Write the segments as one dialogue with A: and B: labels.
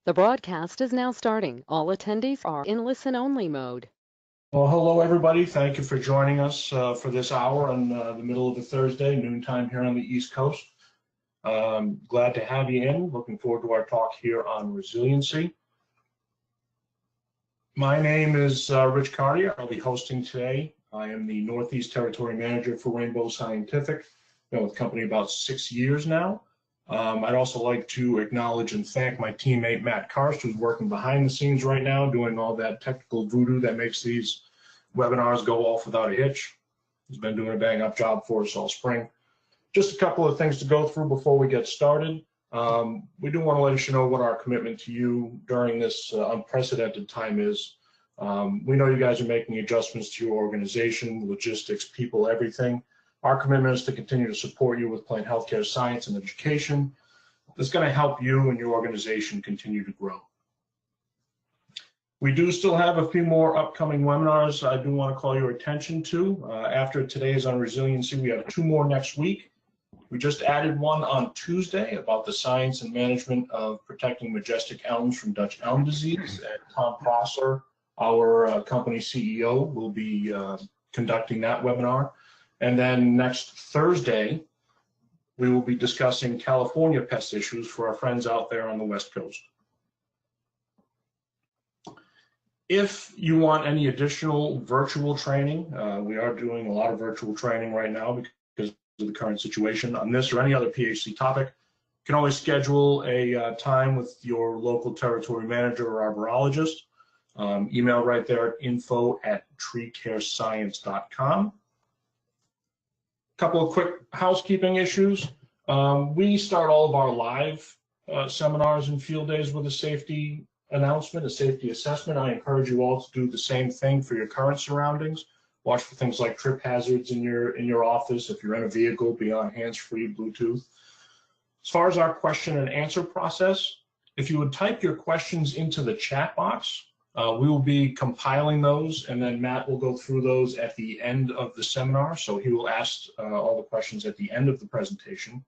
A: The broadcast is now starting. All attendees are in listen-only mode.
B: Well, hello, everybody. Thank you for joining us for this hour on the middle of a Thursday, noontime here on the East Coast. Glad to have you in. Looking forward to our talk here on resiliency. My name is Rich Cartier. I'll be hosting today. I am the Northeast Territory Manager for Rainbow Scientific. Been with the company about 6 years now. I'd also like to acknowledge and thank my teammate Matt Karst, who's working behind the scenes right now, doing all that technical voodoo that makes these webinars go off without a hitch. He's been doing a bang-up job for us all spring. Just a couple of things to go through before we get started. We do want to let you know what our commitment to you during this unprecedented time is. We know you guys are making adjustments to your organization, logistics, people, everything. Our commitment is to continue to support you with plant healthcare science and education. That's going to help you and your organization continue to grow. We do still have a few more upcoming webinars I do want to call your attention to. After today's on resiliency, we have 2 more next week. We just added one on Tuesday about the science and management of protecting majestic elms from Dutch elm disease. And Tom Prosser, our company CEO, will be conducting that webinar. And then next Thursday, we will be discussing California pest issues for our friends out there on the West Coast. If you want any additional virtual training, we are doing a lot of virtual training right now because of the current situation on this or any other PHC topic. You can always schedule a time with your local territory manager or arborologist. Email right there at info@treecarescience.com. Couple of quick housekeeping issues. We start all of our live seminars and field days with a safety announcement, a safety assessment. I encourage you all to do the same thing for your current surroundings. Watch for things like trip hazards in your office. If you're in a vehicle, be on hands-free Bluetooth. As far as our question and answer process, if you would type your questions into the chat box, we will be compiling those, and then Matt will go through those at the end of the seminar. So he will ask all the questions at the end of the presentation.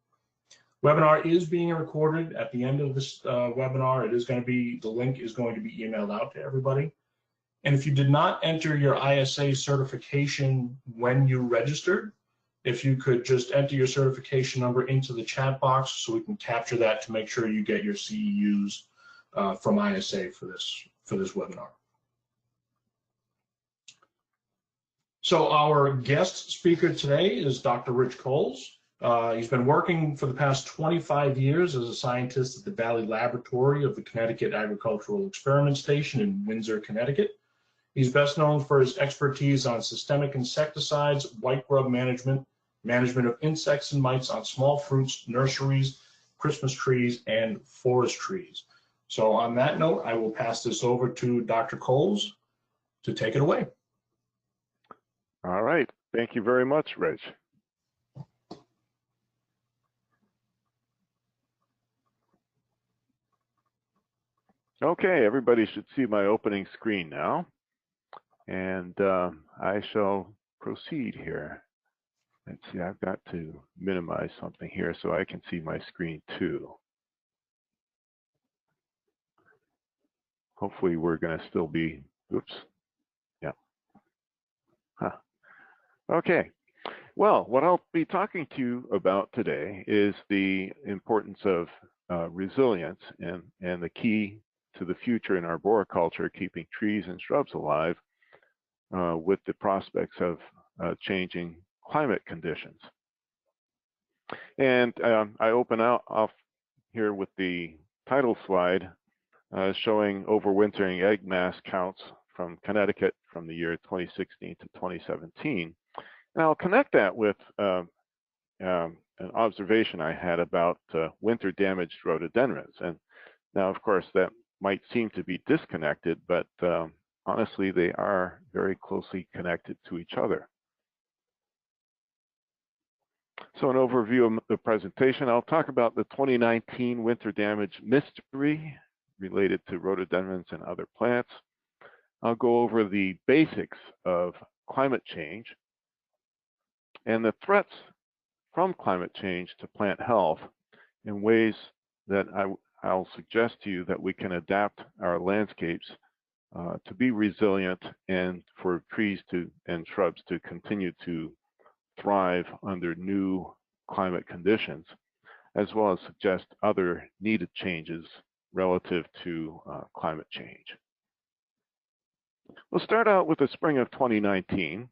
B: Webinar is being recorded. At the end of this webinar, the link is going to be emailed out to everybody. And if you did not enter your ISA certification when you registered, if you could just enter your certification number into the chat box so we can capture that to make sure you get your CEUs from ISA for this webinar. So our guest speaker today is Dr. Rich Coles. He's been working for the past 25 years as a scientist at the Valley Laboratory of the Connecticut Agricultural Experiment Station in Windsor, Connecticut. He's best known for his expertise on systemic insecticides, white grub management, management of insects and mites on small fruits, nurseries, Christmas trees, and forest trees. So on that note, I will pass this over to Dr. Coles to take it away.
C: All right. Thank you very much, Rich. Okay, everybody should see my opening screen now. And I shall proceed here. Let's see, I've got to minimize something here so I can see my screen too. Hopefully we're going to still be, oops, yeah. Okay, well, what I'll be talking to you about today is the importance of resilience and the key to the future in arboriculture, keeping trees and shrubs alive with the prospects of changing climate conditions. And I open off here with the title slide showing overwintering egg mass counts from Connecticut from the year 2016 to 2017. And I'll connect that with an observation I had about winter damaged rhododendrons. And now, of course, that might seem to be disconnected, but honestly, they are very closely connected to each other. So an overview of the presentation, I'll talk about the 2019 winter damage mystery related to rhododendrons and other plants. I'll go over the basics of climate change and the threats from climate change to plant health in ways that I'll suggest to you that we can adapt our landscapes to be resilient and for trees and shrubs to continue to thrive under new climate conditions, as well as suggest other needed changes relative to climate change. We'll start out with the spring of 2019.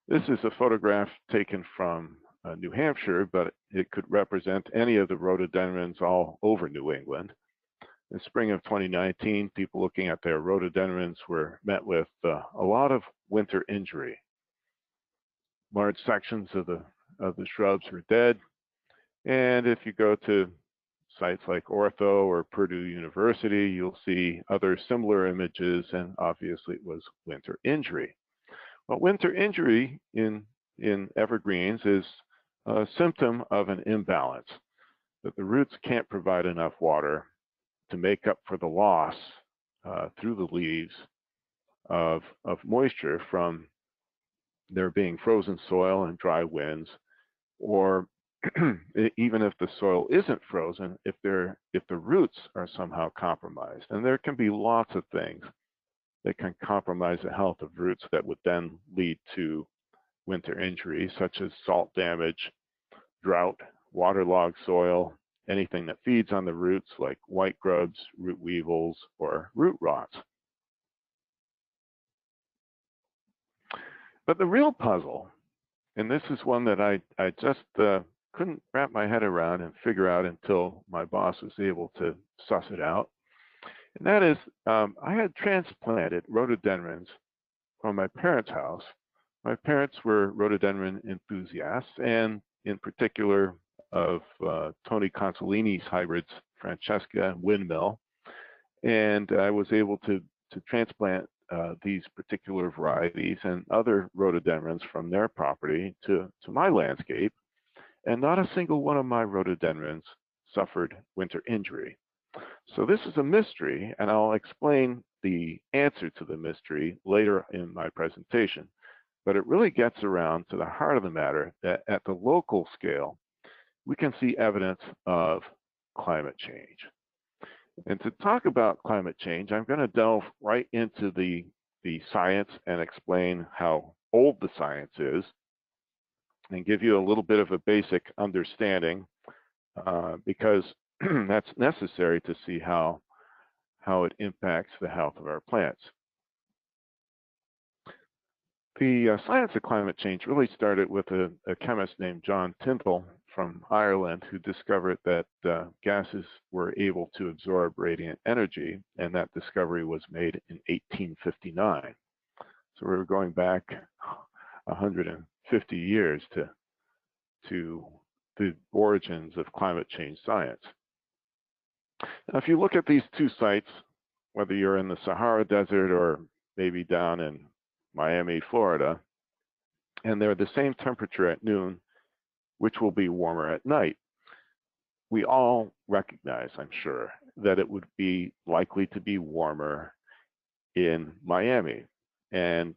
C: This is a photograph taken from New Hampshire, but it could represent any of the rhododendrons all over New England. In spring of 2019, people looking at their rhododendrons were met with a lot of winter injury. Large sections of the shrubs were dead, and if you go to sites like Ortho or Purdue University, you'll see other similar images, and obviously it was winter injury. Well, winter injury in evergreens is a symptom of an imbalance, that the roots can't provide enough water to make up for the loss through the leaves of moisture from there being frozen soil and dry winds, or even if the soil isn't frozen, if the roots are somehow compromised. And there can be lots of things that can compromise the health of roots that would then lead to winter injury, such as salt damage, drought, waterlogged soil, anything that feeds on the roots like white grubs, root weevils, or root rots. But the real puzzle, and this is one that I just couldn't wrap my head around and figure out until my boss was able to suss it out, and that is I had transplanted rhododendrons from my parents' house. My parents were rhododendron enthusiasts, and in particular of Tony Consolini's hybrids, Francesca and Windmill. And I was able to transplant these particular varieties and other rhododendrons from their property to my landscape. And not a single one of my rhododendrons suffered winter injury. So this is a mystery, and I'll explain the answer to the mystery later in my presentation. But it really gets around to the heart of the matter, that at the local scale, we can see evidence of climate change. And to talk about climate change, I'm going to delve right into the science and explain how old the science is, and give you a little bit of a basic understanding, because that's necessary to see how it impacts the health of our plants. The science of climate change really started with a chemist named John Tyndall from Ireland, who discovered that gases were able to absorb radiant energy, and that discovery was made in 1859. So we were going back 150 years to the origins of climate change science. Now, if you look at these two sites, whether you're in the Sahara Desert or maybe down in Miami, Florida, and they're the same temperature at noon, which will be warmer at night, we all recognize, I'm sure, that it would be likely to be warmer in Miami. And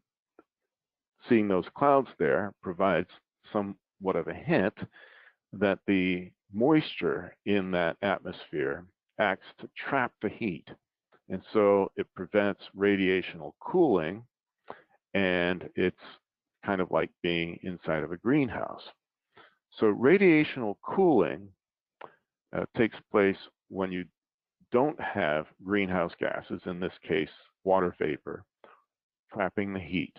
C: seeing those clouds there provides somewhat of a hint that the moisture in that atmosphere acts to trap the heat. And so it prevents radiational cooling, and it's kind of like being inside of a greenhouse. So radiational cooling takes place when you don't have greenhouse gases, in this case, water vapor, trapping the heat.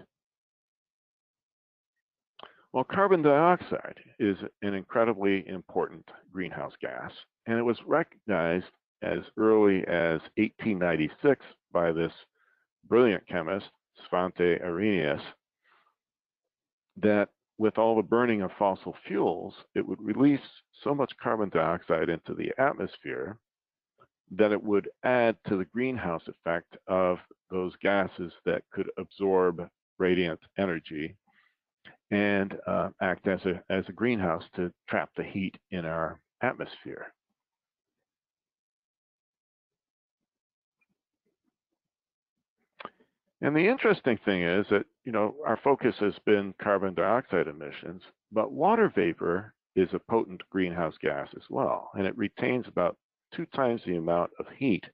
C: Well, carbon dioxide is an incredibly important greenhouse gas, and it was recognized as early as 1896 by this brilliant chemist, Svante Arrhenius, that with all the burning of fossil fuels, it would release so much carbon dioxide into the atmosphere that it would add to the greenhouse effect of those gases that could absorb radiant energy and act as a greenhouse to trap the heat in our atmosphere. And the interesting thing is that, our focus has been carbon dioxide emissions, but water vapor is a potent greenhouse gas as well, and it retains about 2 times the amount of heat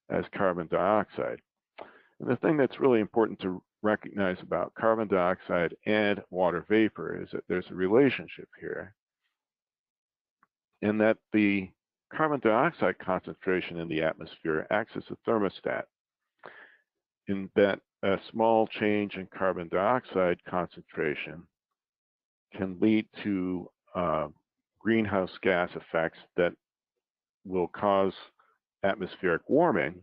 C: as carbon dioxide. And the thing that's really important to recognize about carbon dioxide and water vapor is that there's a relationship here, and that the carbon dioxide concentration in the atmosphere acts as a thermostat, in that a small change in carbon dioxide concentration can lead to greenhouse gas effects that will cause atmospheric warming.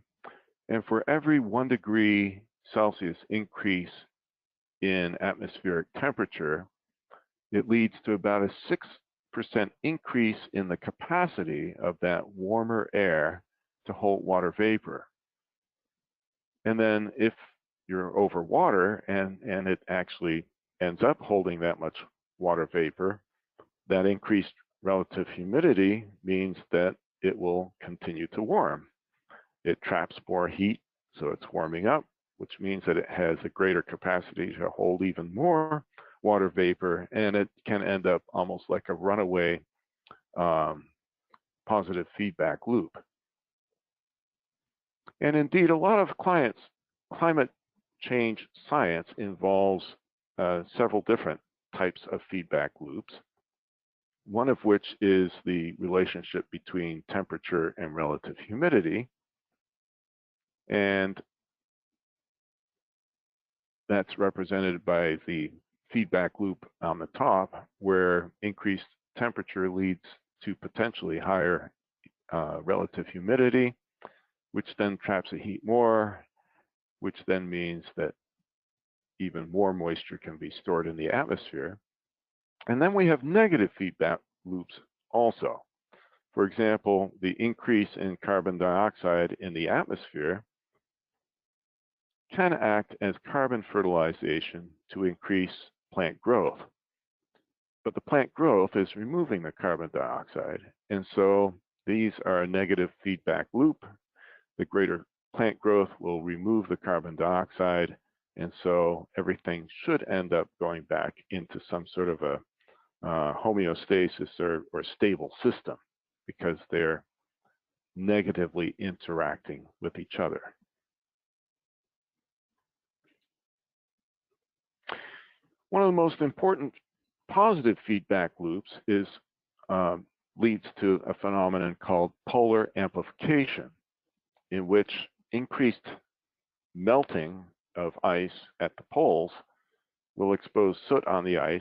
C: And for every 1 degree Celsius increase in atmospheric temperature, it leads to about a 6% increase in the capacity of that warmer air to hold water vapor. And then if you're over water and it actually ends up holding that much water vapor, that increased relative humidity means that it will continue to warm. It traps more heat, so it's warming up, which means that it has a greater capacity to hold even more water vapor, and it can end up almost like a runaway positive feedback loop. And indeed, a lot of climate change science involves several different types of feedback loops, one of which is the relationship between temperature and relative humidity. And that's represented by the feedback loop on the top, where increased temperature leads to potentially higher relative humidity, which then traps the heat more, which then means that even more moisture can be stored in the atmosphere. And then we have negative feedback loops also. For example, the increase in carbon dioxide in the atmosphere can act as carbon fertilization to increase plant growth. But the plant growth is removing the carbon dioxide, and so these are a negative feedback loop. The greater plant growth will remove the carbon dioxide, and so everything should end up going back into some sort of a homeostasis or stable system, because they're negatively interacting with each other. One of the most important positive feedback loops leads to a phenomenon called polar amplification, in which increased melting of ice at the poles will expose soot on the ice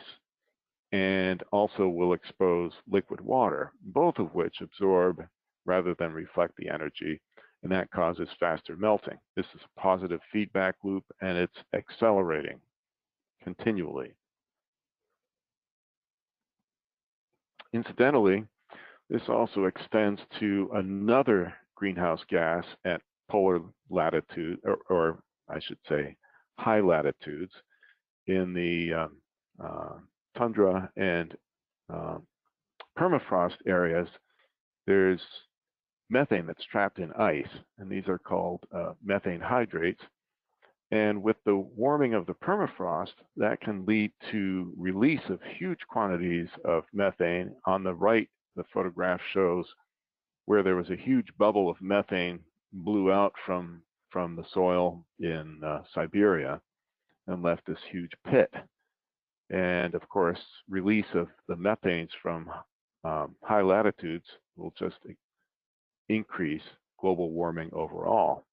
C: and also will expose liquid water, both of which absorb rather than reflect the energy, and that causes faster melting. This is a positive feedback loop, and it's accelerating continually. Incidentally, this also extends to another greenhouse gas at polar latitude, or I should say high latitudes, in the tundra and permafrost areas. There's methane that's trapped in ice, and these are called methane hydrates. And with the warming of the permafrost, that can lead to release of huge quantities of methane. On the right, the photograph shows where there was a huge bubble of methane blew out from the soil in Siberia and left this huge pit. And of course, release of the methanes from high latitudes will just increase global warming overall.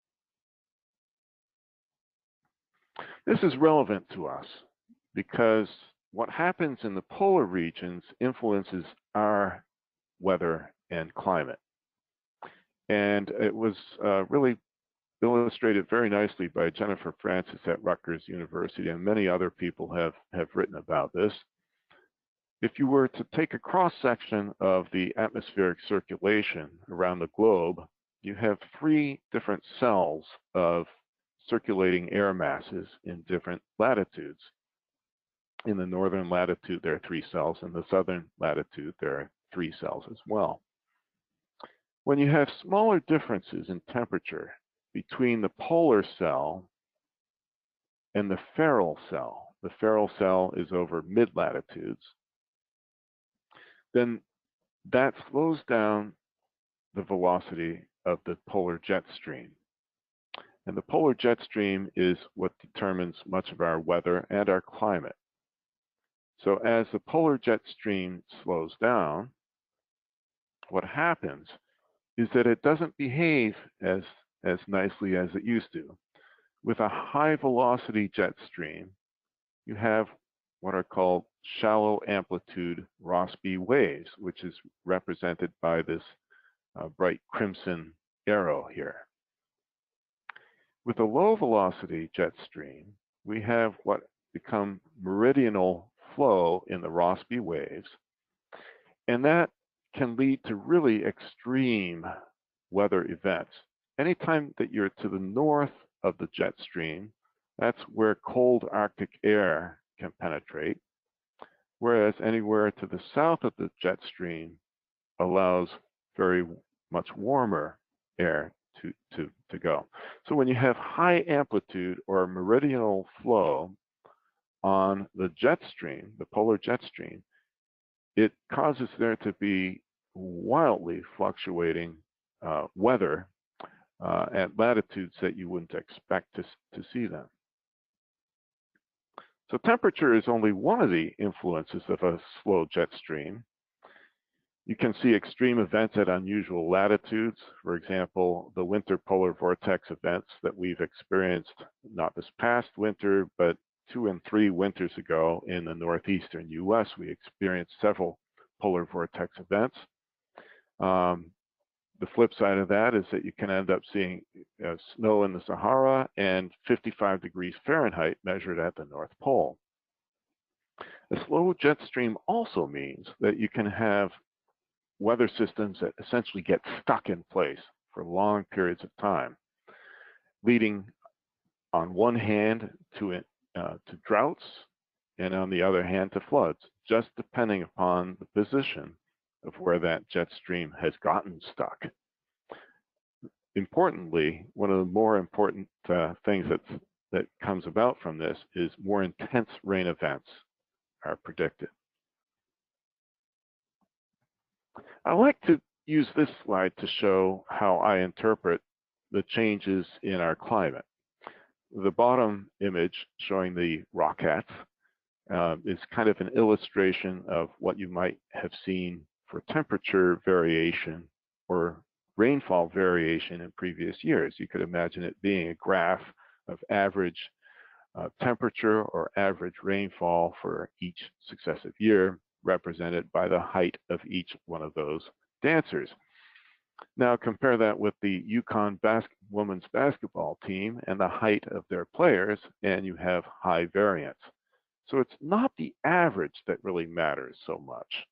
C: This is relevant to us because what happens in the polar regions influences our weather and climate. And it was really illustrated very nicely by Jennifer Francis at Rutgers University, and many other people have written about this. If you were to take a cross-section of the atmospheric circulation around the globe, you have 3 different cells of circulating air masses in different latitudes. In the northern latitude, there are 3 cells. In the southern latitude, there are 3 cells as well. When you have smaller differences in temperature between the polar cell and the feral cell is over mid-latitudes, then that slows down the velocity of the polar jet stream. And the polar jet stream is what determines much of our weather and our climate. So as the polar jet stream slows down, what happens is that it doesn't behave as nicely as it used to. With a high velocity jet stream, you have what are called shallow amplitude Rossby waves, which is represented by this bright crimson arrow here. With a low velocity jet stream, we have what become meridional flow in the Rossby waves, and that can lead to really extreme weather events. Anytime that you're to the north of the jet stream, that's where cold Arctic air can penetrate, whereas anywhere to the south of the jet stream allows very much warmer air to go. So when you have high amplitude or meridional flow on the jet stream, the polar jet stream, it causes there to be wildly fluctuating weather at latitudes that you wouldn't expect to see them. So temperature is only one of the influences of a slow jet stream. You can see extreme events at unusual latitudes. For example, the winter polar vortex events that we've experienced not this past winter, but 2 and 3 winters ago in the northeastern US, we experienced several polar vortex events. The flip side of that is that you can end up seeing snow in the Sahara and 55 degrees Fahrenheit measured at the North Pole. A slow jet stream also means that you can have weather systems that essentially get stuck in place for long periods of time, leading on one hand to droughts and on the other hand to floods, just depending upon the position of where that jet stream has gotten stuck. Importantly, one of the more important things that comes about from this is more intense rain events are predicted. I like to use this slide to show how I interpret the changes in our climate. The bottom image showing the rockets is kind of an illustration of what you might have seen for temperature variation or rainfall variation in previous years. You could imagine it being a graph of average temperature or average rainfall for each successive year, represented by the height of each one of those dancers. Now compare that with the Yukon women's basketball team and the height of their players, and you have high variance. So it's not the average that really matters so much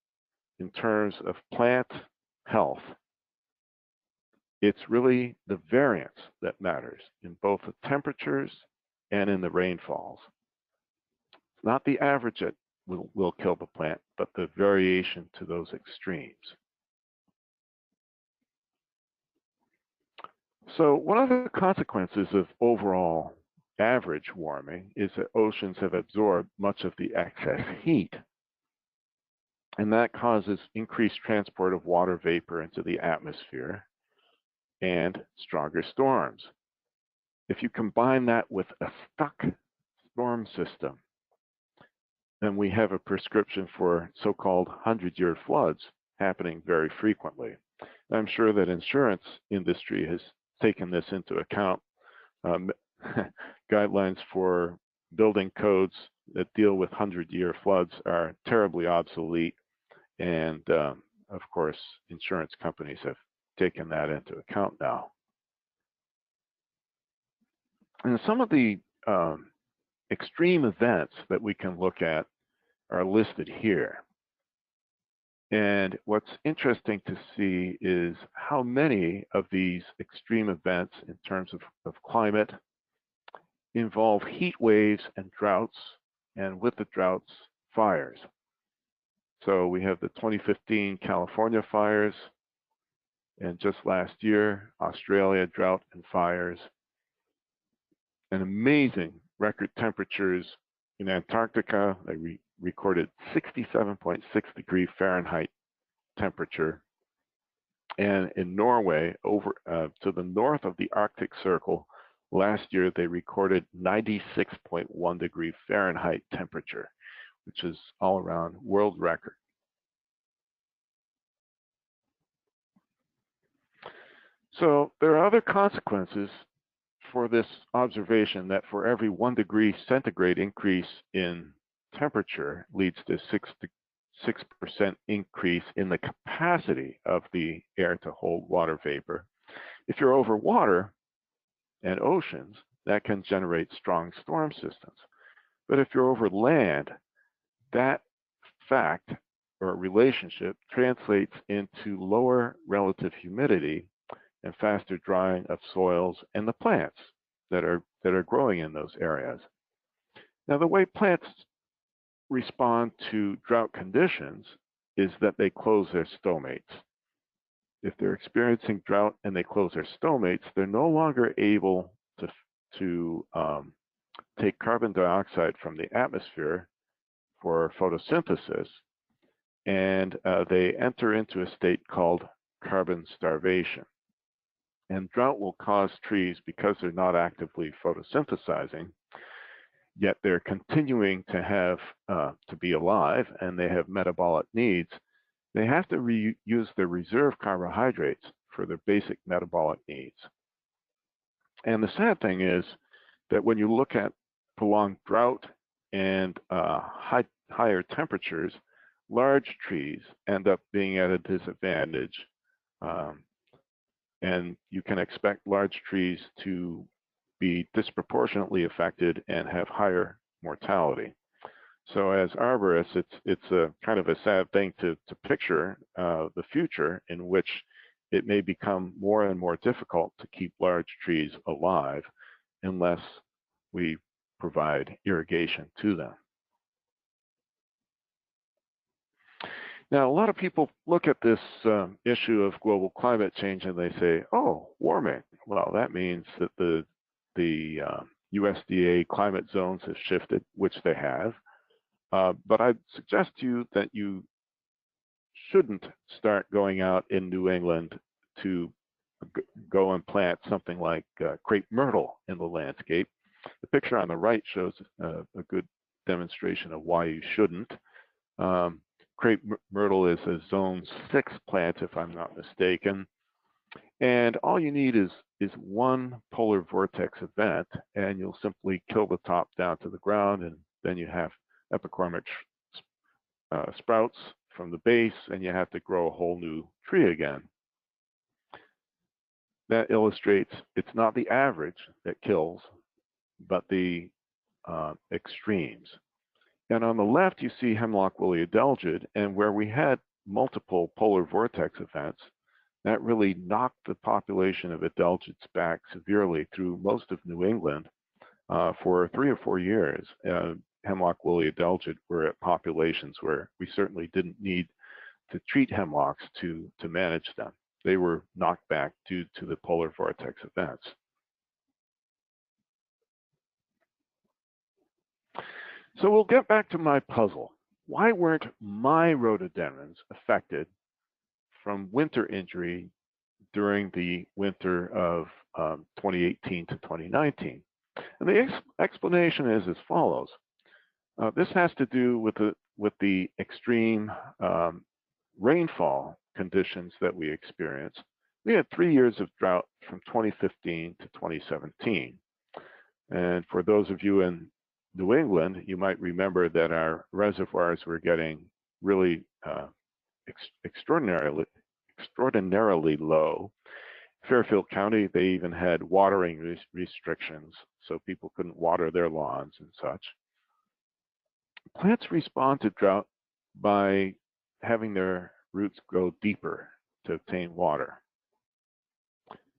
C: in terms of plant health. It's really the variance that matters in both the temperatures and in the rainfalls. It's not the average that will kill the plant, but the variation to those extremes. So one of the consequences of overall average warming is that oceans have absorbed much of the excess heat, and that causes increased transport of water vapor into the atmosphere and stronger storms. If you combine that with a stuck storm system, then we have a prescription for so-called 100-year floods happening very frequently. I'm sure that insurance industry has taken this into account. Guidelines for building codes that deal with 100-year floods are terribly obsolete, and of course, insurance companies have taken that into account now. And some of the extreme events that we can look at are listed here. And what's interesting to see is how many of these extreme events in terms of climate involve heat waves and droughts, and with the droughts, fires. So we have the 2015 California fires, and just last year, Australia drought and fires, and amazing record temperatures in Antarctica. They recorded 67.6 degree Fahrenheit temperature. And in Norway, over to the north of the Arctic Circle, last year they recorded 96.1 degree Fahrenheit temperature, which is all around world record. So there are other consequences for this observation that for every 1 degree centigrade increase in temperature leads to 6% increase in the capacity of the air to hold water vapor. If you're over water and oceans, that can generate strong storm systems. But if you're over land, that fact or relationship translates into lower relative humidity and faster drying of soils and the plants that are growing in those areas. Now, the way plants respond to drought conditions is that they close their stomates. If they're experiencing drought and they close their stomates, they're no longer able to take carbon dioxide from the atmosphere for photosynthesis, and they enter into a state called carbon starvation. And drought will cause trees, because they're not actively photosynthesizing, yet they're continuing to have to be alive and they have metabolic needs. They have to use their reserve carbohydrates for their basic metabolic needs. And the sad thing is that when you look at prolonged drought and higher temperatures, large trees end up being at a disadvantage. And you can expect large trees to be disproportionately affected and have higher mortality. So as arborists, it's a kind of a sad thing to picture the future in which it may become more and more difficult to keep large trees alive unless we provide irrigation to them. Now, a lot of people look at this issue of global climate change and they say, oh, warming. Well, that means that the USDA climate zones have shifted, which they have. But I'd suggest to you that you shouldn't start going out in New England to go and plant something like crepe myrtle in the landscape. The picture on the right shows a good demonstration of why you shouldn't. Crepe myrtle is a zone 6 plant, if I'm not mistaken. And all you need is one polar vortex event, and you'll simply kill the top down to the ground, and then you have epicormic sprouts from the base, and you have to grow a whole new tree again. That illustrates it's not the average that kills, but the extremes. And on the left, you see hemlock woolly adelgid, and where we had multiple polar vortex events, that really knocked the population of adelgids back severely through most of New England for 3 or 4 years. Hemlock woolly adelgid were at populations where we certainly didn't need to treat hemlocks to manage them. They were knocked back due to the polar vortex events. So we'll get back to my puzzle. Why weren't my rhododendrons affected from winter injury during the winter of 2018 to 2019? And the explanation is as follows. This has to do with the extreme rainfall conditions that we experienced. We had 3 years of drought from 2015 to 2017. And for those of you in New England, you might remember that our reservoirs were getting really extraordinarily low. Fairfield County, they even had watering restrictions, so people couldn't water their lawns and such. Plants respond to drought by having their roots go deeper to obtain water.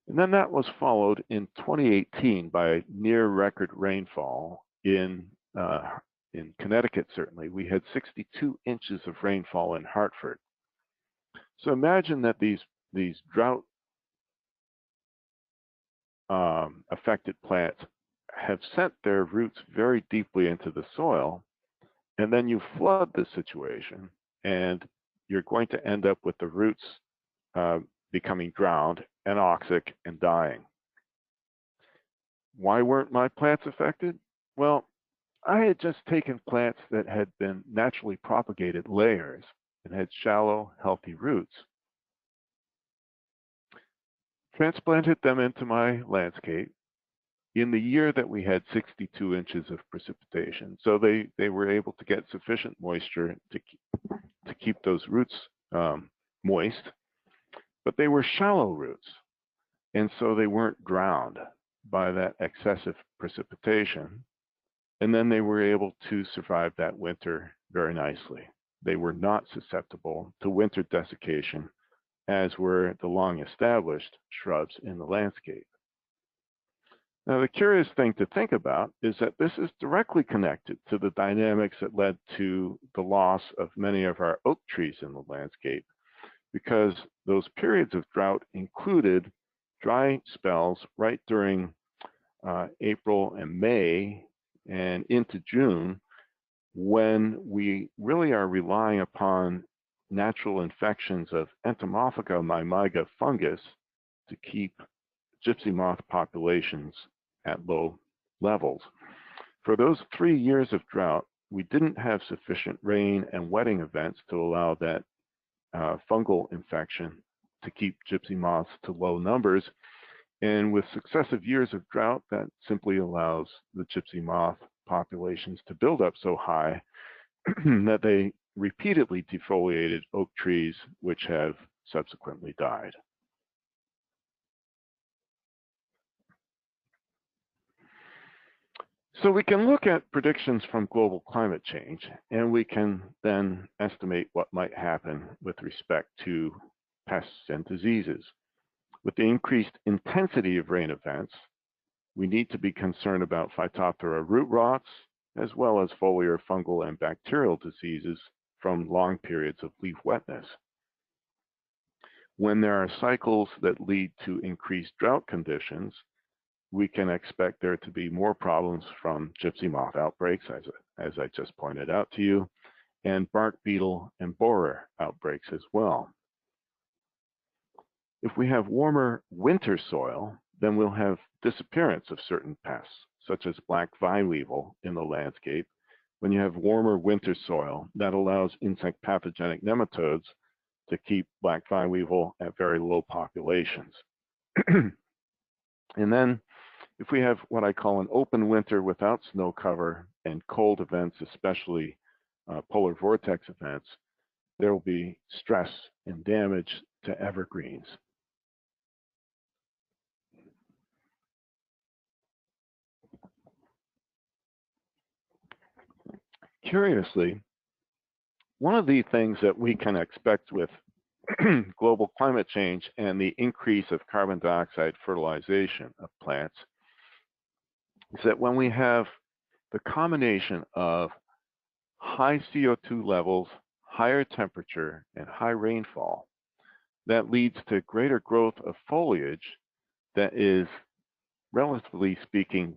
C: And then that was followed in 2018 by near record rainfall in Connecticut. Certainly, we had 62 inches of rainfall in Hartford. So imagine that these drought affected plants have sent their roots very deeply into the soil, and then you flood the situation, and you're going to end up with the roots becoming drowned, anoxic, and dying. Why weren't my plants affected? Well, I had just taken plants that had been naturally propagated layers and had shallow, healthy roots, transplanted them into my landscape in the year that we had 62 inches of precipitation. So they were able to get sufficient moisture to keep those roots moist, but they were shallow roots, and so they weren't drowned by that excessive precipitation. And then they were able to survive that winter very nicely. They were not susceptible to winter desiccation, as were the long-established shrubs in the landscape. Now, the curious thing to think about is that this is directly connected to the dynamics that led to the loss of many of our oak trees in the landscape, because those periods of drought included dry spells right during April and May and into June, when we really are relying upon natural infections of Entomophaga mimosa fungus to keep gypsy moth populations at low levels. For those 3 years of drought, we didn't have sufficient rain and wetting events to allow that fungal infection to keep gypsy moths to low numbers. And with successive years of drought, that simply allows the gypsy moth populations to build up so high that they repeatedly defoliated oak trees, which have subsequently died. So we can look at predictions from global climate change, and we can then estimate what might happen with respect to pests and diseases. With the increased intensity of rain events, we need to be concerned about Phytophthora root rots, as well as foliar fungal and bacterial diseases from long periods of leaf wetness. When there are cycles that lead to increased drought conditions, we can expect there to be more problems from gypsy moth outbreaks, as I just pointed out to you, and bark beetle and borer outbreaks as well. If we have warmer winter soil, then we'll have disappearance of certain pests, such as black vine weevil in the landscape. When you have warmer winter soil, that allows insect pathogenic nematodes to keep black vine weevil at very low populations. And then if we have what I call an open winter without snow cover and cold events, especially polar vortex events, there will be stress and damage to evergreens. Curiously, one of the things that we can expect with global climate change and the increase of carbon dioxide fertilization of plants is that when we have the combination of high CO2 levels, higher temperature, and high rainfall, that leads to greater growth of foliage that is, relatively speaking,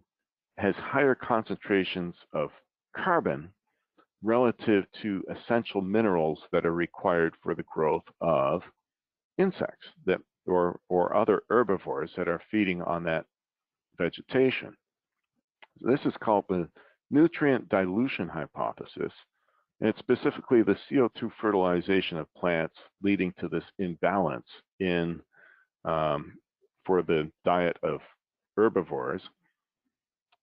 C: has higher concentrations of carbon relative to essential minerals that are required for the growth of insects that or other herbivores that are feeding on that vegetation. This is called the nutrient dilution hypothesis, and it's specifically the CO2 fertilization of plants leading to this imbalance in for the diet of herbivores,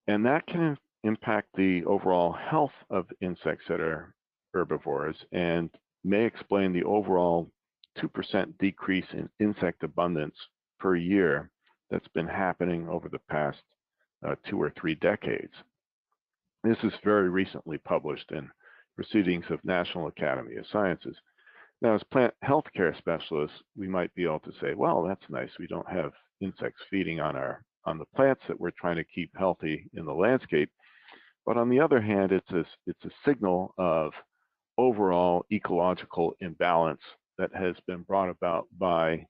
C: and that can impact the overall health of insects that are herbivores and may explain the overall 2% decrease in insect abundance per year that's been happening over the past 2 or 3 decades. This is very recently published in Proceedings of National Academy of Sciences. Now, as plant healthcare specialists, we might be able to say, well, that's nice. We don't have insects feeding on the plants that we're trying to keep healthy in the landscape. But on the other hand, it's a signal of overall ecological imbalance that has been brought about by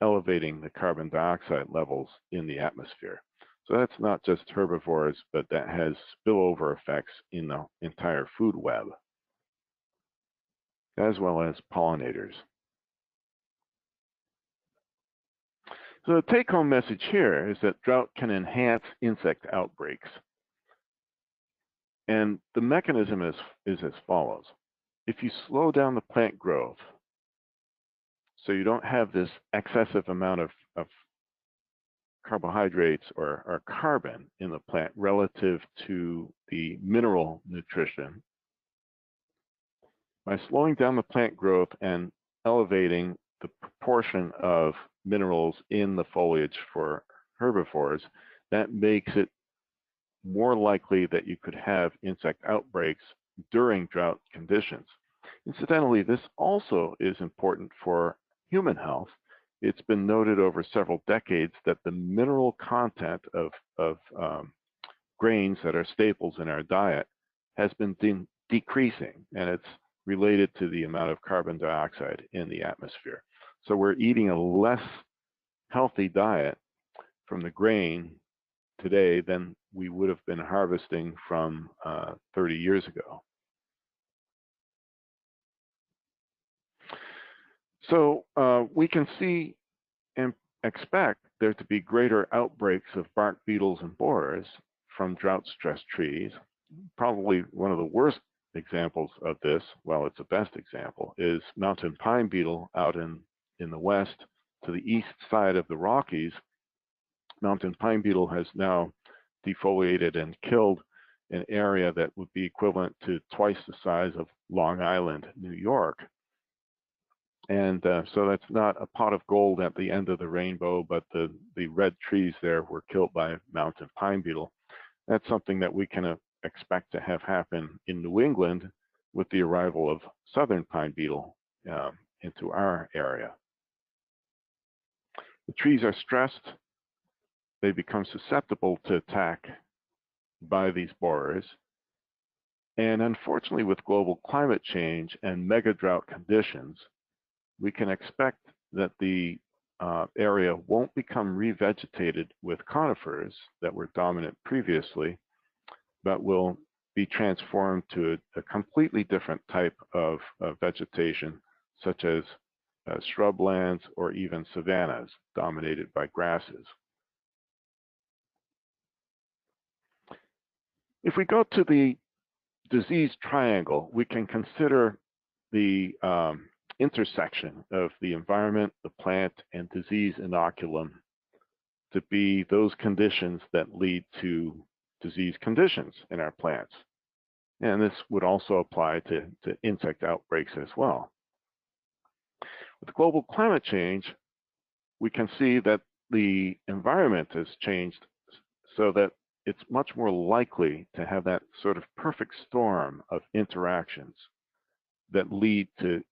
C: elevating the carbon dioxide levels in the atmosphere. So that's not just herbivores, but that has spillover effects in the entire food web, as well as pollinators. So the take-home message here is that drought can enhance insect outbreaks. And the mechanism is as follows. If you slow down the plant growth, so you don't have this excessive amount of carbohydrates or carbon in the plant relative to the mineral nutrition, by slowing down the plant growth and elevating the proportion of minerals in the foliage for herbivores, that makes it more likely that you could have insect outbreaks during drought conditions. Incidentally, this also is important for human health. It's been noted over several decades that the mineral content of grains that are staples in our diet has been decreasing, and it's related to the amount of carbon dioxide in the atmosphere. So we're eating a less healthy diet from the grain today than we would have been harvesting from 30 years ago. So we can see and expect there to be greater outbreaks of bark beetles and borers from drought-stressed trees. Probably one of the worst examples of this, well, it's the best example, is mountain pine beetle out in the west to the east side of the Rockies. Mountain pine beetle has now defoliated and killed an area that would be equivalent to twice the size of Long Island, New York. And so that's not a pot of gold at the end of the rainbow, but the red trees there were killed by mountain pine beetle. That's something that we can expect to have happen in New England with the arrival of southern pine beetle into our area. The trees are stressed. They become susceptible to attack by these borers. And unfortunately, with global climate change and mega drought conditions, we can expect that the area won't become revegetated with conifers that were dominant previously, but will be transformed to a completely different type of vegetation, such as shrublands or even savannas dominated by grasses. If we go to the disease triangle, we can consider the intersection of the environment, the plant, and disease inoculum to be those conditions that lead to disease conditions in our plants. And this would also apply to insect outbreaks as well. With global climate change, we can see that the environment has changed so that it's much more likely to have that sort of perfect storm of interactions that lead to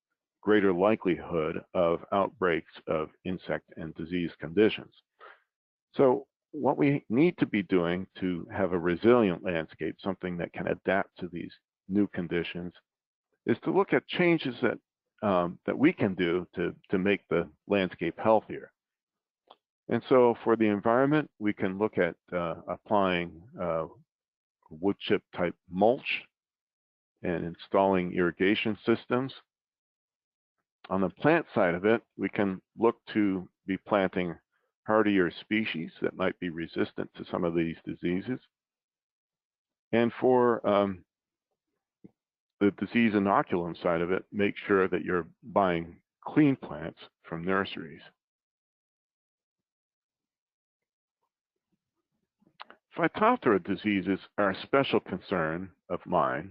C: greater likelihood of outbreaks of insect and disease conditions. So what we need to be doing to have a resilient landscape, something that can adapt to these new conditions, is to look at changes that that we can do to make the landscape healthier. And so for the environment, we can look at applying wood chip type mulch and installing irrigation systems. On the plant side of it, we can look to be planting hardier species that might be resistant to some of these diseases. And for the disease inoculum side of it, make sure that you're buying clean plants from nurseries. Phytophthora diseases are a special concern of mine.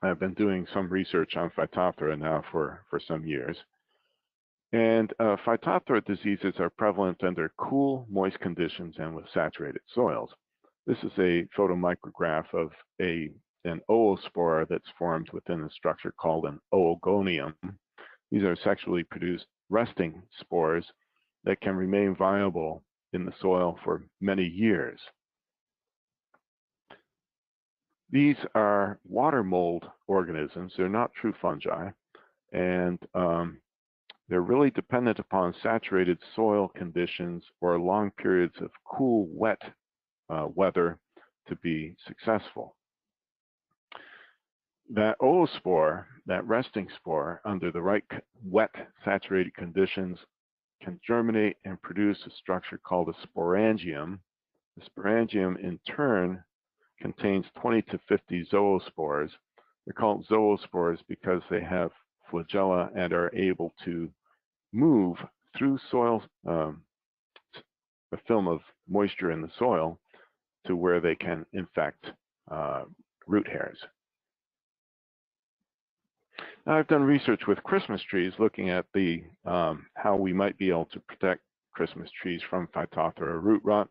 C: I've been doing some research on Phytophthora now for some years. And Phytophthora diseases are prevalent under cool, moist conditions and with saturated soils. This is a photomicrograph of an oospore that's formed within a structure called an oogonium. These are sexually produced resting spores that can remain viable in the soil for many years. These are water mold organisms. They're not true fungi, and they're really dependent upon saturated soil conditions or long periods of cool, wet weather to be successful. That oospore, that resting spore, under the right wet, saturated conditions, can germinate and produce a structure called a sporangium. The sporangium, in turn, contains 20 to 50 zoospores. They're called zoospores because they have flagella and are able to move through soil, a film of moisture in the soil, to where they can infect root hairs. Now, I've done research with Christmas trees looking at the how we might be able to protect Christmas trees from Phytophthora root rot.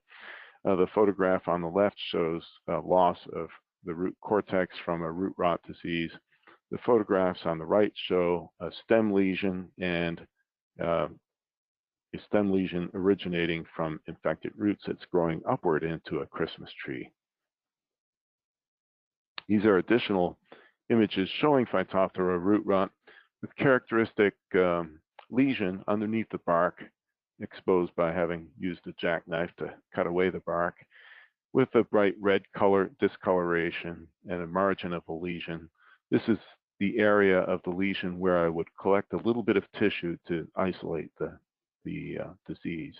C: The photograph on the left shows loss of the root cortex from a root rot disease. The photographs on the right show a stem lesion and a stem lesion originating from infected roots that's growing upward into a Christmas tree. These are additional images showing Phytophthora root rot with characteristic lesion underneath the bark, exposed by having used a jackknife to cut away the bark, with a bright red color discoloration and a margin of a lesion. This is the area of the lesion where I would collect a little bit of tissue to isolate the disease.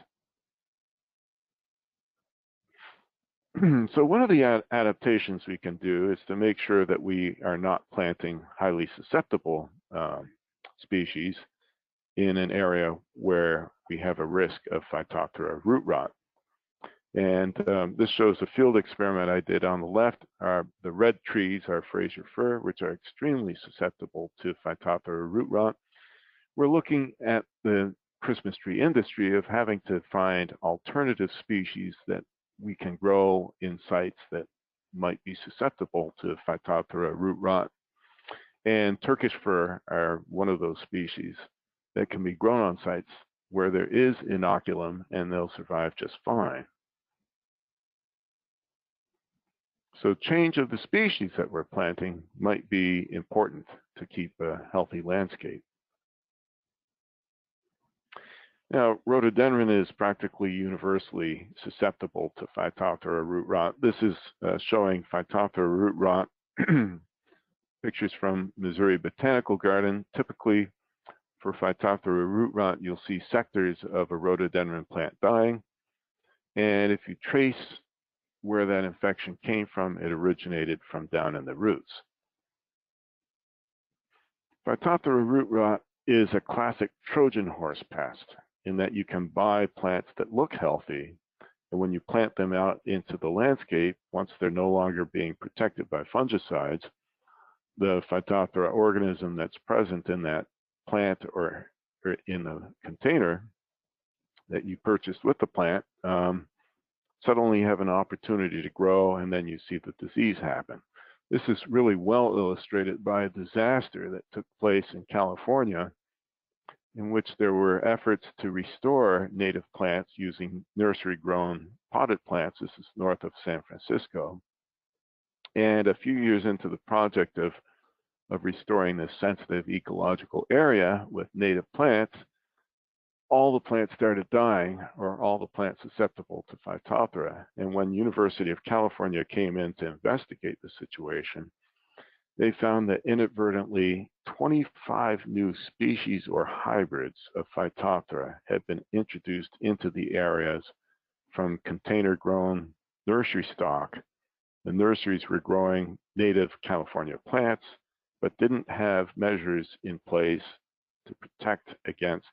C: So one of the adaptations we can do is to make sure that we are not planting highly susceptible species in an area where we have a risk of Phytophthora root rot. And this shows a field experiment I did. On the left are the red trees, are Fraser fir, which are extremely susceptible to Phytophthora root rot. We're looking at the Christmas tree industry of having to find alternative species that we can grow in sites that might be susceptible to Phytophthora root rot. And Turkish fir are one of those species that can be grown on sites where there is inoculum and they'll survive just fine. So change of the species that we're planting might be important to keep a healthy landscape. Now, rhododendron is practically universally susceptible to Phytophthora root rot. This is showing Phytophthora root rot pictures from Missouri Botanical Garden. Typically, for Phytophthora root rot, you'll see sectors of a rhododendron plant dying. And if you trace where that infection came from, it originated from down in the roots. Phytophthora root rot is a classic Trojan horse pest in that you can buy plants that look healthy, and when you plant them out into the landscape, once they're no longer being protected by fungicides, the Phytophthora organism that's present in that plant or in the container that you purchased with the plant suddenly have an opportunity to grow, and then you see the disease happen. This is really well illustrated by a disaster that took place in California, in which there were efforts to restore native plants using nursery-grown potted plants. This is north of San Francisco. And a few years into the project of restoring this sensitive ecological area with native plants, all the plants started dying, or all the plants susceptible to Phytophthora. And when University of California came in to investigate the situation, they found that inadvertently 25 new species or hybrids of Phytophthora had been introduced into the areas from container-grown nursery stock. The nurseries were growing native California plants, but didn't have measures in place to protect against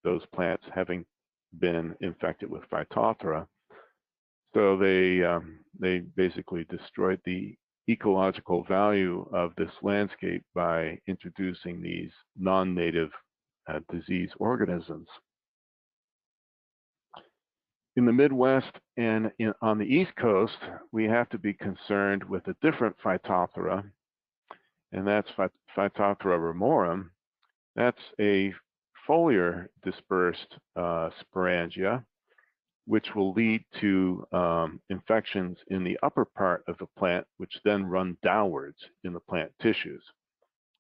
C: those plants having been infected with Phytophthora. So they basically destroyed the ecological value of this landscape by introducing these non-native disease organisms. In the Midwest and on the East Coast, we have to be concerned with a different Phytophthora, and that's Phytophthora ramorum. That's a foliar dispersed sporangia, which will lead to infections in the upper part of the plant, which then run downwards in the plant tissues.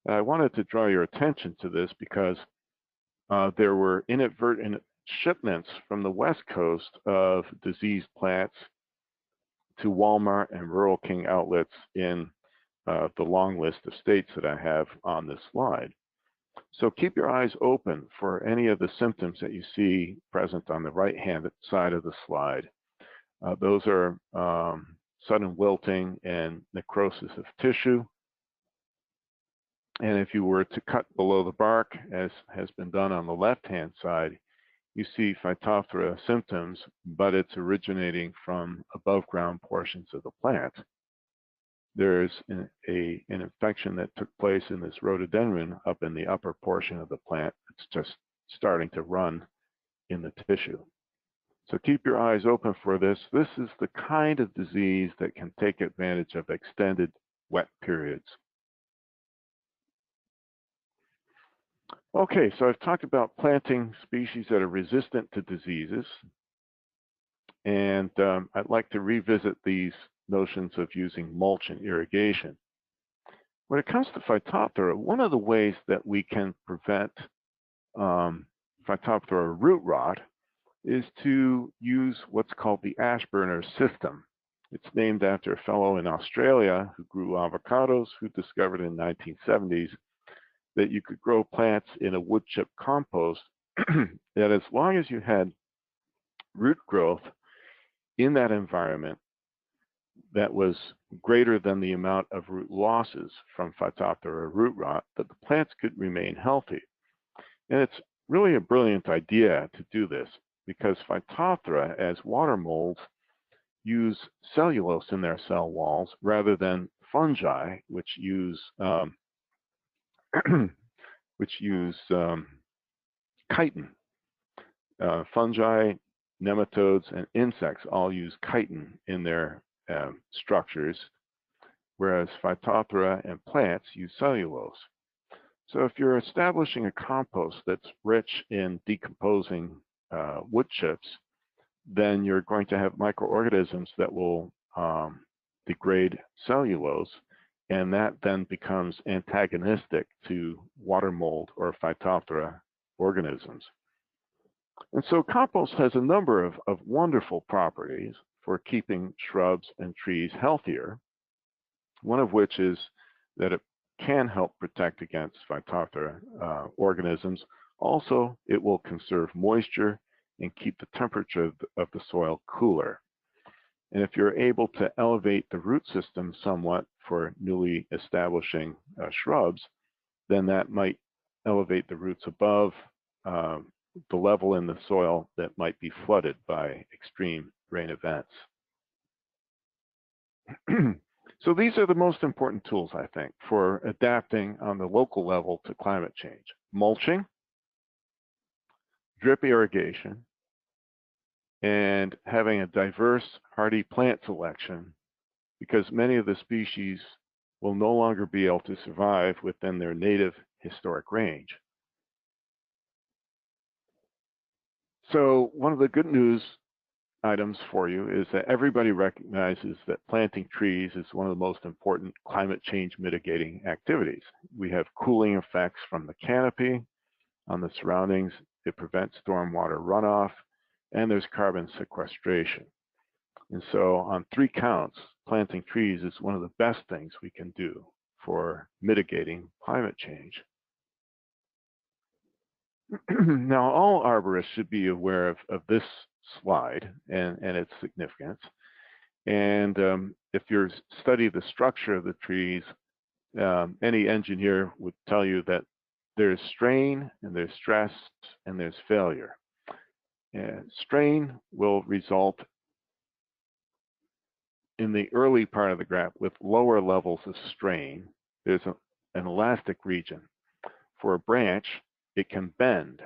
C: I wanted to draw your attention to this because there were inadvertent shipments from the West Coast of diseased plants to Walmart and Rural King outlets in the long list of states that I have on this slide. So keep your eyes open for any of the symptoms that you see present on the right-hand side of the slide. Those are sudden wilting and necrosis of tissue. And if you were to cut below the bark, as has been done on the left-hand side, you see Phytophthora symptoms, but it's originating from above ground portions of the plant. There's an infection that took place in this rhododendron up in the upper portion of the plant. It's just starting to run in the tissue. So keep your eyes open for this. This is the kind of disease that can take advantage of extended wet periods. Okay, so I've talked about planting species that are resistant to diseases. And I'd like to revisit these notions of using mulch and irrigation. When it comes to Phytophthora, one of the ways that we can prevent Phytophthora root rot is to use what's called the ash burner system. It's named after a fellow in Australia who grew avocados, who discovered in the 1970s that you could grow plants in a wood chip compost that as long as you had root growth in that environment that was greater than the amount of root losses from Phytophthora root rot, that the plants could remain healthy. And it's really a brilliant idea to do this because Phytophthora, as water molds, use cellulose in their cell walls rather than fungi, which use chitin. Fungi, nematodes, and insects all use chitin in their structures, whereas Phytophthora and plants use cellulose. So if you're establishing a compost that's rich in decomposing wood chips, then you're going to have microorganisms that will degrade cellulose, and that then becomes antagonistic to water mold or Phytophthora organisms. And so compost has a number of wonderful properties for keeping shrubs and trees healthier, one of which is that it can help protect against Phytophthora organisms. Also, it will conserve moisture and keep the temperature of the soil cooler. And if you're able to elevate the root system somewhat for newly establishing shrubs, then that might elevate the roots above the level in the soil that might be flooded by extreme rain events. So these are the most important tools, I think, for adapting on the local level to climate change. Mulching, drip irrigation, and having a diverse, hardy plant selection, because many of the species will no longer be able to survive within their native historic range. So one of the good news items for you is that everybody recognizes that planting trees is one of the most important climate change mitigating activities. We have cooling effects from the canopy on the surroundings. It prevents stormwater runoff, and there's carbon sequestration. And so on 3 counts, planting trees is one of the best things we can do for mitigating climate change. Now, all arborists should be aware of this slide and its significance. And if you study the structure of the trees, any engineer would tell you that there's strain and there's stress and there's failure. And strain will result in the early part of the graph with lower levels of strain. There's an elastic region. For a branch, it can bend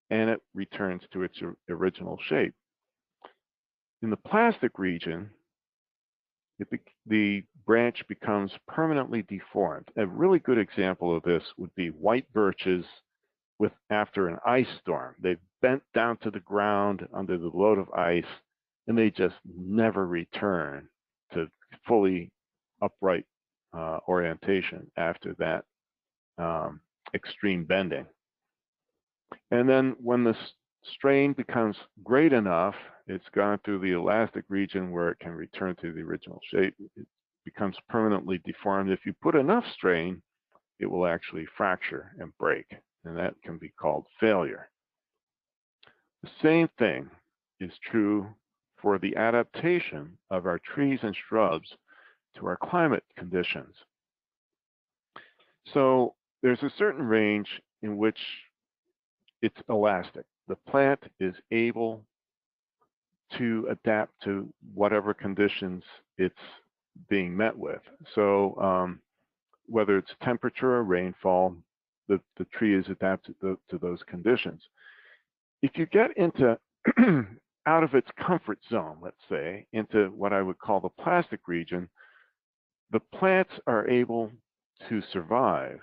C: and it returns to its original shape. In the plastic region, the branch becomes permanently deformed. A really good example of this would be white birches after an ice storm. They've bent down to the ground under the load of ice, and they just never return to fully upright orientation after that extreme bending. And then when the strain becomes great enough, it's gone through the elastic region where it can return to the original shape. It becomes permanently deformed. If you put enough strain, it will actually fracture and break, and that can be called failure. The same thing is true for the adaptation of our trees and shrubs to our climate conditions. So there's a certain range in which it's elastic. The plant is able to adapt to whatever conditions it's being met with. So whether it's temperature or rainfall, the tree is adapted to those conditions. If you get into out of its comfort zone, let's say, into what I would call the plastic region, the plants are able to survive,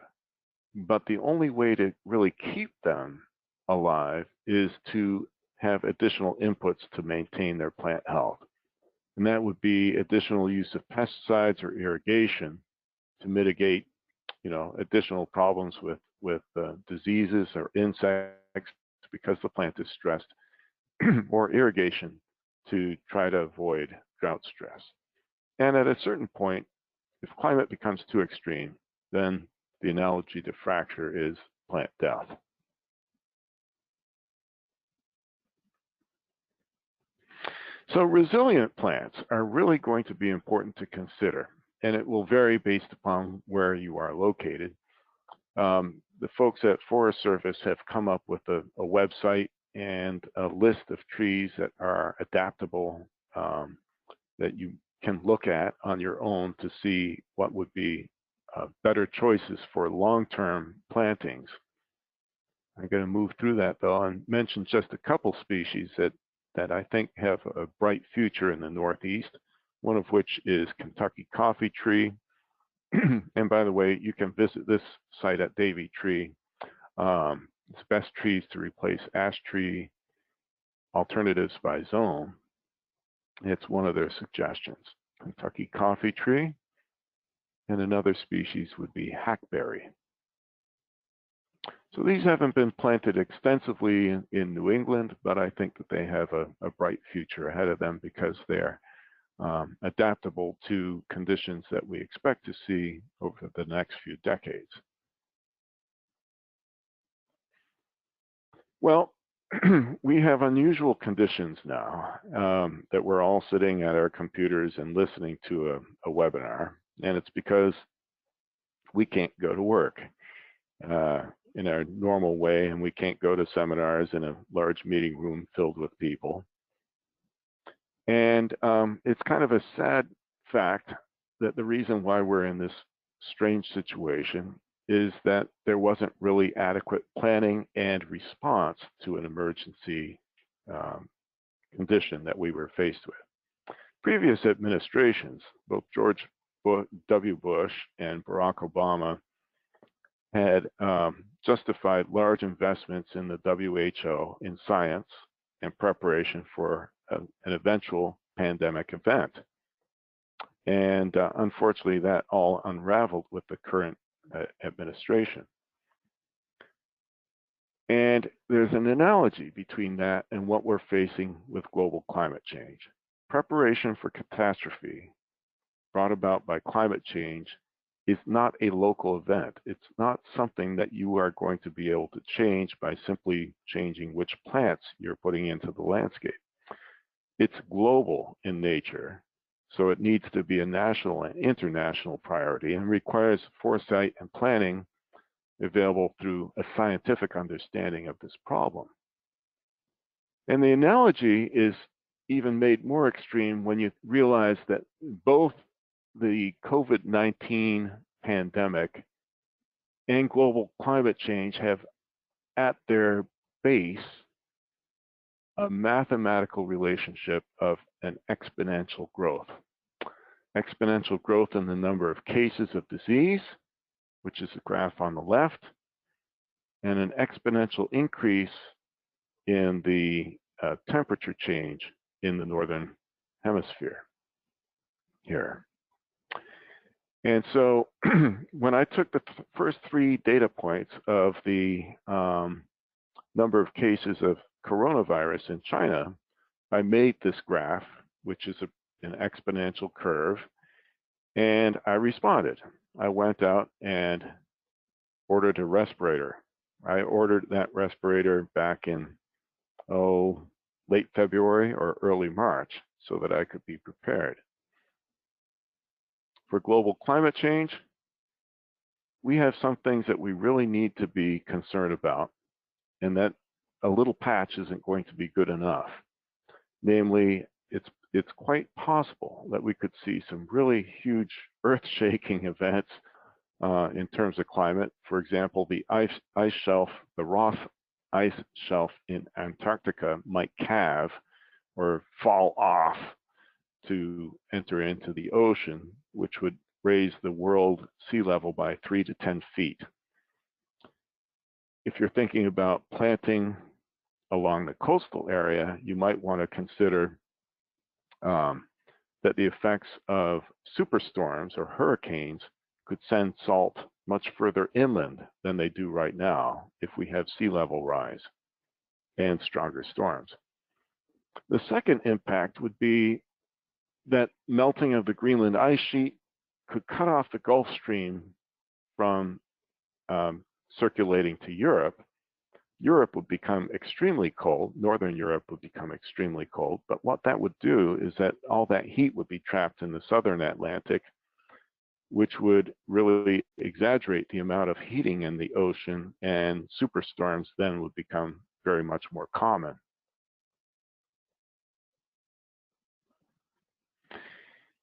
C: but the only way to really keep them alive is to have additional inputs to maintain their plant health. And that would be additional use of pesticides or irrigation to mitigate, additional problems with diseases or insects because the plant is stressed, or irrigation to try to avoid drought stress. And at a certain point, if climate becomes too extreme, then the analogy to fracture is plant death. So resilient plants are really going to be important to consider, and it will vary based upon where you are located. The folks at Forest Service have come up with a website and a list of trees that are adaptable that you can look at on your own to see what would be better choices for long-term plantings. I'm going to move through that though and mention just a couple species that I think have a bright future in the Northeast, one of which is Kentucky coffee tree. And by the way, you can visit this site at Davey Tree. It's best trees to replace ash tree alternatives by zone. It's one of their suggestions. Kentucky coffee tree, and another species would be hackberry. So these haven't been planted extensively in New England, but I think that they have a bright future ahead of them because they're adaptable to conditions that we expect to see over the next few decades. Well, we have unusual conditions now that we're all sitting at our computers and listening to a webinar, and it's because we can't go to work in our normal way, and we can't go to seminars in a large meeting room filled with people. And it's kind of a sad fact that the reason why we're in this strange situation is that there wasn't really adequate planning and response to an emergency condition that we were faced with. Previous administrations, both George W. Bush and Barack Obama, had justified large investments in the WHO in science and preparation for an eventual pandemic event. And unfortunately, that all unraveled with the current administration. And there's an analogy between that and what we're facing with global climate change. Preparation for catastrophe brought about by climate change is not a local event. It's not something that you are going to be able to change by simply changing which plants you're putting into the landscape. It's global in nature, so it needs to be a national and international priority and requires foresight and planning available through a scientific understanding of this problem. And the analogy is even made more extreme when you realize that both the COVID-19 pandemic and global climate change have at their base a mathematical relationship of an exponential growth. Exponential growth in the number of cases of disease, which is the graph on the left, and an exponential increase in the temperature change in the northern hemisphere here. And so when I took the first 3 data points of the number of cases of coronavirus in China, I made this graph, which is an exponential curve, and I responded. I went out and ordered a respirator. I ordered that respirator back in, late February or early March so that I could be prepared. For global climate change, we have some things that we really need to be concerned about, and that a little patch isn't going to be good enough. Namely, it's quite possible that we could see some really huge earth-shaking events in terms of climate. For example, the ice shelf, the Ross ice shelf in Antarctica might calve or fall off to enter into the ocean, which would raise the world sea level by 3 to 10 feet. If you're thinking about planting along the coastal area, you might want to consider that the effects of superstorms or hurricanes could send salt much further inland than they do right now if we have sea level rise and stronger storms. The second impact would be that melting of the Greenland ice sheet could cut off the Gulf Stream from circulating to Europe. Europe would become extremely cold. Northern Europe would become extremely cold. But what that would do is that all that heat would be trapped in the southern Atlantic, which would really exaggerate the amount of heating in the ocean, and superstorms then would become very much more common.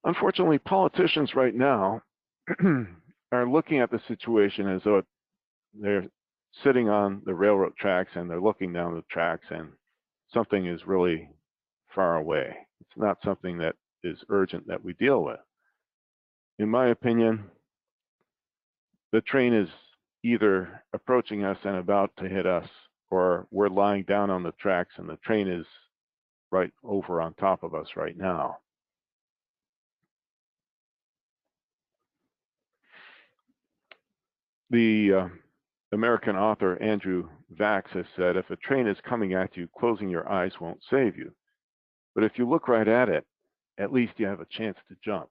C: Unfortunately, politicians right now are looking at the situation as though they're sitting on the railroad tracks and they're looking down the tracks and something is really far away. It's not something that is urgent that we deal with. In my opinion, the train is either approaching us and about to hit us, or we're lying down on the tracks and the train is right over on top of us right now. The American author Andrew Vax has said, if a train is coming at you, closing your eyes won't save you. But if you look right at it, at least you have a chance to jump.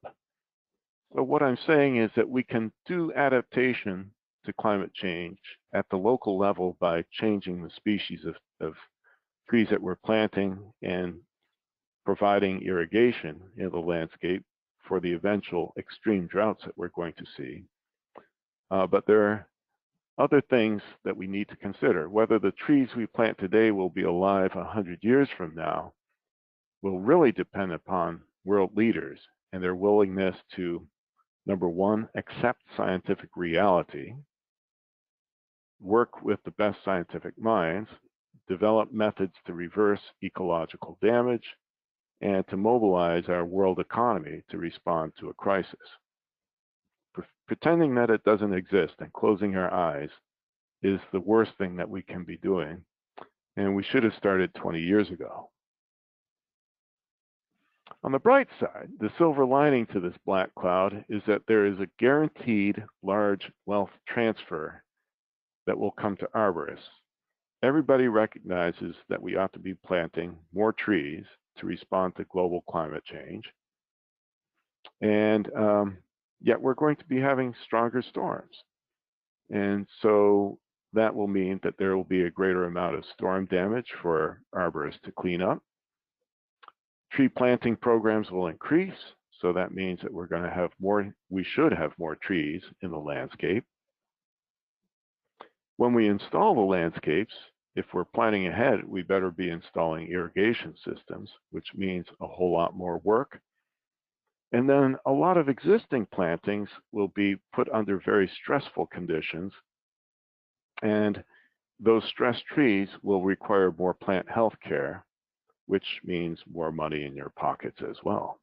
C: So what I'm saying is that we can do adaptation to climate change at the local level by changing the species of trees that we're planting and providing irrigation in the landscape for the eventual extreme droughts that we're going to see. But there are other things that we need to consider. Whether the trees we plant today will be alive 100 years from now will really depend upon world leaders and their willingness to, number one, accept scientific reality, work with the best scientific minds, develop methods to reverse ecological damage, and to mobilize our world economy to respond to a crisis. Pretending that it doesn't exist and closing our eyes is the worst thing that we can be doing, and we should have started 20 years ago. On the bright side, the silver lining to this black cloud is that there is a guaranteed large wealth transfer that will come to arborists. Everybody recognizes that we ought to be planting more trees to respond to global climate change, and yet we're going to be having stronger storms. And so that will mean that there will be a greater amount of storm damage for arborists to clean up. Tree planting programs will increase, so that means that we're going to have more, we should have more trees in the landscape. When we install the landscapes, if we're planning ahead, we better be installing irrigation systems, which means a whole lot more work. And then a lot of existing plantings will be put under very stressful conditions, and those stressed trees will require more plant health care, which means more money in your pockets as well.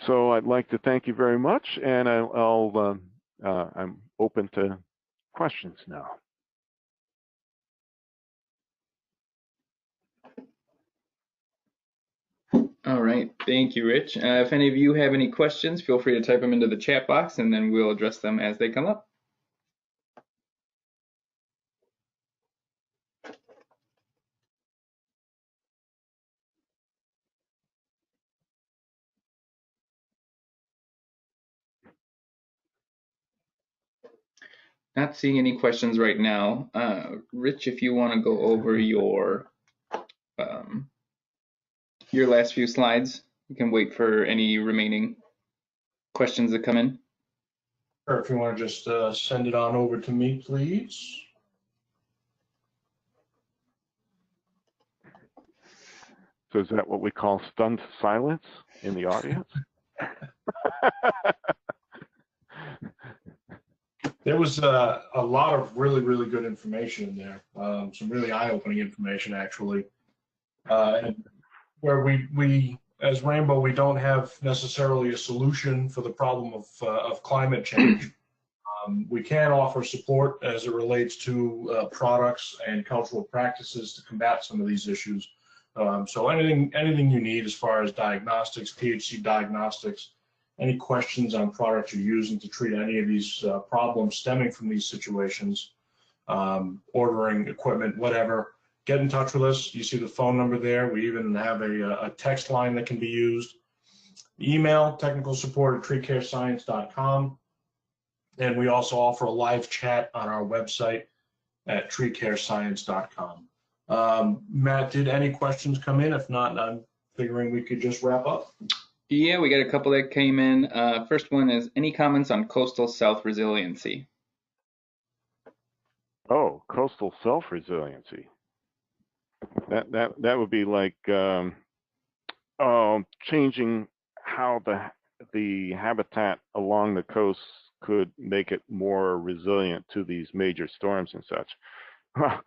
C: So I'd like to thank you very much, and I'm open to questions now.
D: All right, thank you, Rich. If any of you have any questions, feel free to type them into the chat box, and then we'll address them as they come up. Not seeing any questions right now. Rich, if you want to go over your last few slides, you can wait for any remaining questions that come in.
B: Or if you want to just send it on over to me, please.
C: So is that what we call stunned silence in the audience?
B: There was a lot of really, really good information in there. Some really eye-opening information, actually. And where we, as Rainbow, we don't have necessarily a solution for the problem of climate change. We can offer support as it relates to products and cultural practices to combat some of these issues. So anything you need as far as diagnostics, THC diagnostics, any questions on products you're using to treat any of these problems stemming from these situations, ordering equipment, whatever, get in touch with us. You see the phone number there. We even have a text line that can be used. Email, technicalsupport@treecarescience.com. And we also offer a live chat on our website at treecarescience.com. Matt, did any questions come in? If not, I'm figuring we could just wrap up.
D: Yeah, we got a couple that came in. First one is, any comments on coastal self-resiliency?
C: Oh, coastal self-resiliency. That would be like changing how the habitat along the coast could make it more resilient to these major storms and such. Well,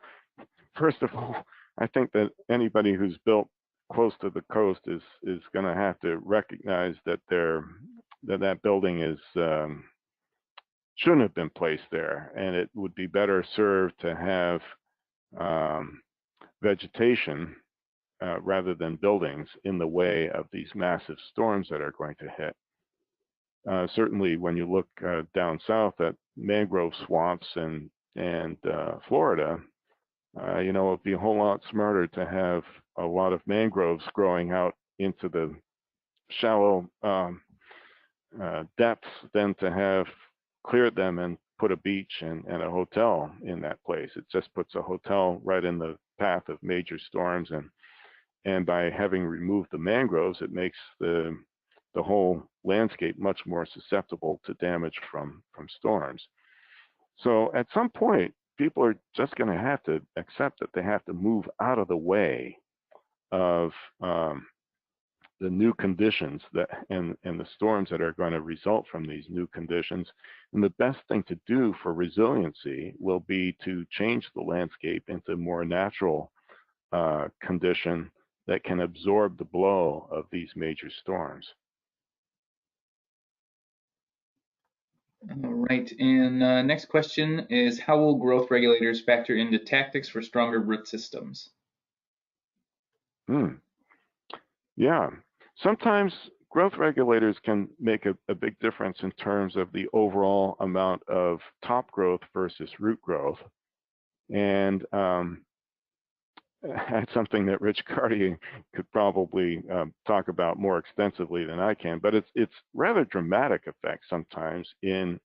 C: first of all, I think that anybody who's built close to the coast is going to have to recognize that that building is shouldn't have been placed there, and it would be better served to have vegetation rather than buildings in the way of these massive storms that are going to hit. Certainly, when you look down south at mangrove swamps and Florida, you know, it'd be a whole lot smarter to have a lot of mangroves growing out into the shallow depths than to have cleared them and put a beach and a hotel in that place. It just puts a hotel right in the path of major storms, and by having removed the mangroves, it makes the whole landscape much more susceptible to damage from storms. So at some point, people are just going to have to accept that they have to move out of the way of the new conditions that and the storms that are going to result from these new conditions. And the best thing to do for resiliency will be to change the landscape into a more natural condition that can absorb the blow of these major storms.
D: All right, and next question is, how will growth regulators factor into tactics for stronger root systems?
C: Yeah, sometimes growth regulators can make a big difference in terms of the overall amount of top growth versus root growth. And that's something that Rich Cartier could probably talk about more extensively than I can, but it's rather dramatic effects sometimes in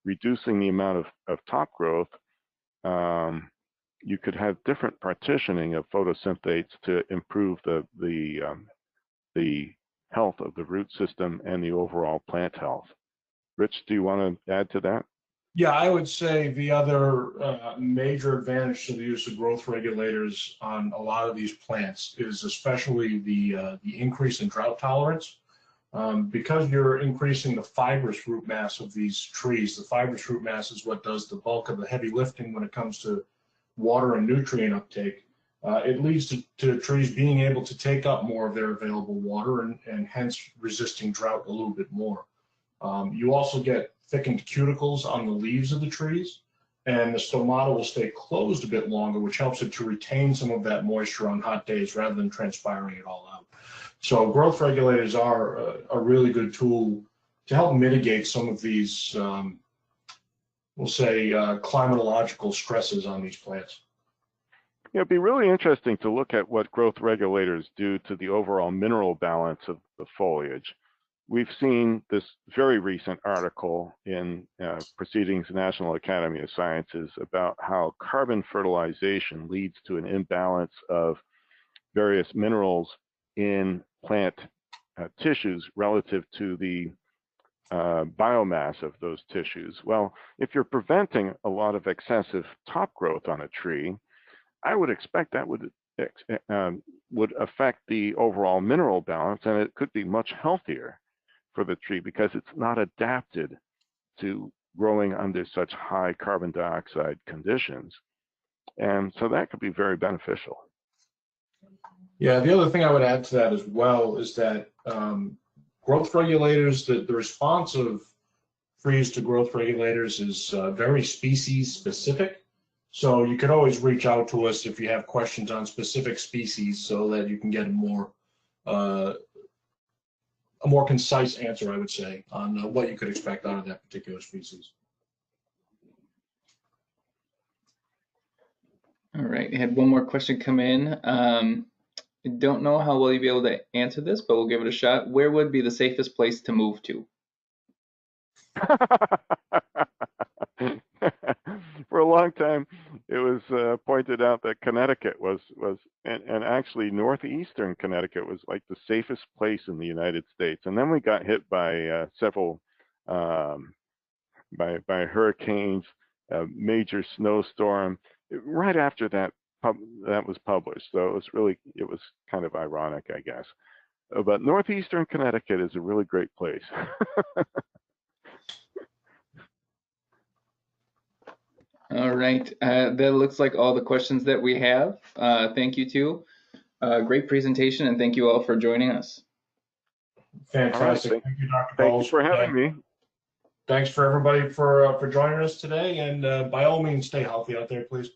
C: reducing the amount of top growth. You could have different partitioning of photosynthetates to improve the health of the root system and the overall plant health. Rich, do you want to add to that?
B: Yeah, I would say the other major advantage to the use of growth regulators on a lot of these plants is especially the increase in drought tolerance. Because you're increasing the fibrous root mass of these trees, the fibrous root mass is what does the bulk of the heavy lifting when it comes to water and nutrient uptake. It leads to trees being able to take up more of their available water and hence resisting drought a little bit more. You also get thickened cuticles on the leaves of the trees, and the stomata will stay closed a bit longer, which helps it to retain some of that moisture on hot days rather than transpiring it all out. So growth regulators are a really good tool to help mitigate some of these, we'll say, climatological stresses on these plants.
C: Yeah, it'd be really interesting to look at what growth regulators do to the overall mineral balance of the foliage. we've seen this very recent article in Proceedings of the National Academy of Sciences about how carbon fertilization leads to an imbalance of various minerals in plant tissues relative to the biomass of those tissues. Well, if you're preventing a lot of excessive top growth on a tree, I would expect that would affect the overall mineral balance, and it could be much healthier for the tree because it's not adapted to growing under such high carbon dioxide conditions. And so that could be very beneficial.
B: Yeah, the other thing I would add to that as well is that growth regulators, the response of freeze to growth regulators is very species specific. So you could always reach out to us if you have questions on specific species so that you can get a more concise answer, I would say, on what you could expect out of that particular species.
D: All right, I had one more question come in. I don't know how well you'll be able to answer this, but we'll give it a shot. Where would be the safest place to move to?
C: For a long time, it was pointed out that Connecticut and actually northeastern Connecticut was like the safest place in the United States. And then we got hit by several by hurricanes, a major snowstorm right after that was published. So it was kind of ironic, I guess. But northeastern Connecticut is a really great place.
D: All right, that looks like all the questions that we have. Thank you, too. Great presentation, and thank you all for joining us.
B: Fantastic.
C: Right,
B: thank you, Dr.
C: Thank
B: Bowles.
C: you for having me.
B: Thanks for everybody for joining us today, and by all means, stay healthy out there, please.